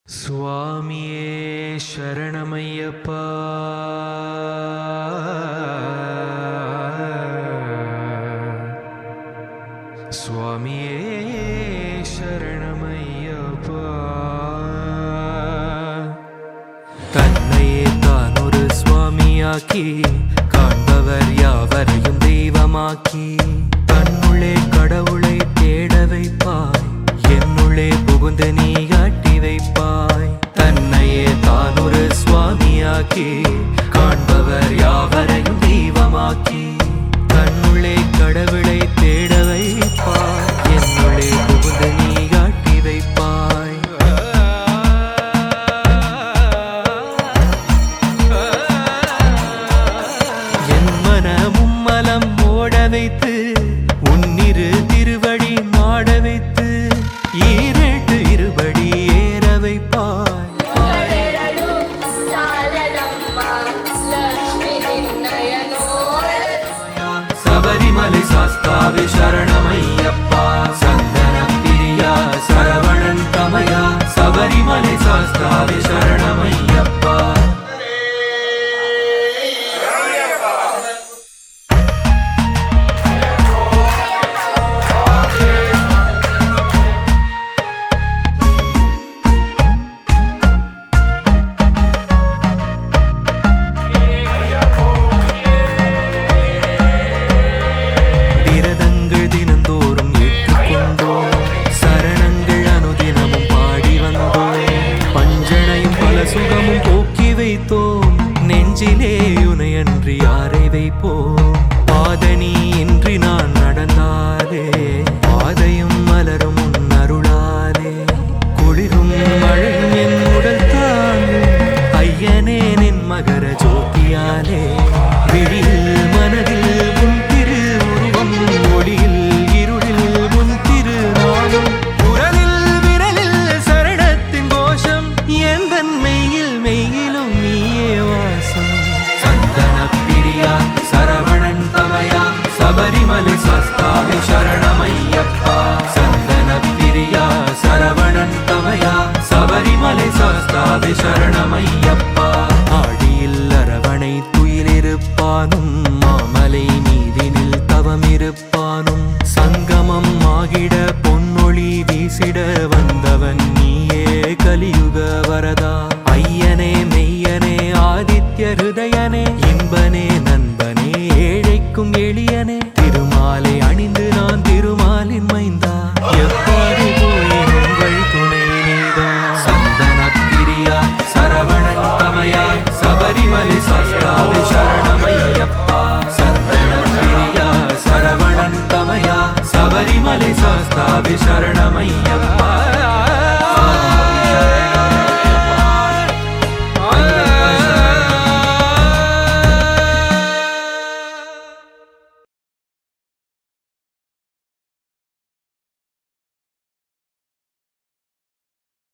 சுவாமியே சரணமையப்பா. சுவாமியே சரணமையப்பா. தன்னையே தான் ஒரு சுவாமியாக்கி காண்பவர் யாவரையும் தெய்வமாக்கி தன்னுள்ளே கடவுளை தேட வைப்பாய், என்னுள்ளே புகுந்து நீ காட்டி வைப்பாய். தன்னையே தான் ஒரு சுவாமியாக்கி காண்பவர் யாவரையும் தெய்வமாக்கி தன்னுள்ளே கடவுளை தேட வைப்பாய், என்னுள்ளே புகுந்து நீ காட்டி வைப்பாய். என் மனமும் மலம் ஓட வைத்து உன்னிரு திருவடி மாட வைத்து ஈரேட்டு இருபடி ஏற வைப்பாய். சபரிமலை சாஸ்தாவே சரணமையப்பா. சந்தன பிரியா சரவணன் தமயா. சபரிமலை சாஸ்தாவே சரணமையப்பா. சுகமும் போக்கி வைத்தோம் நெஞ்சிலே உனையன்றி யாரை வைப்போம். பாதனி இன்றி நான் நடந்தாலே பாதையும் மலரும் உன் அருளாலே குளிரும் மழையும் என் உடல் தாங்கும் ஐயனே நின் மகர ஜோதியாலே. விழியில் மனதில் உன் திரு உருவம் ஒளியில் இருளில் உன் திரு நாமம் குரலில் விரலில் சரணத்தின் கோஷம் என் மெய்யில் மெய்யிலும் நீயே வாசம். சந்தன பிரியா சரவணன் தமயா. சபரிமலை சாஸ்தாவே சரணமையப்பா. சந்தன பிரியா சரவணன் தமயா. சபரிமலை சாஸ்தாவே சரணமையப்பா. ஆடியில் அரவணை துயிலிருப்பானும் மாமலை மீதினில் தவமிருப்பானும் சங்கமம் ஆகிட பொன்னொழி வீசிட வந்தவன் நீயே கலியுக வரதா. ஐயனே மெய்யனே ஆதித்ய ஹிருதயனே இன்பனே நண்பனே ஏழைக்கும் எளியனே. திருமாலை அணிந்து நான் திருமாலின் மைந்தா எப்பாடி போயின் உங்கள் துணை நீதா. சந்தன பிரியா சரவணன் தமயா. சபரிமலை சாஸ்தாவே சரணமையப்பா. சந்தன பிரியா சரவணன் தமயா. சபரிமலை சாஸ்தாவே சரண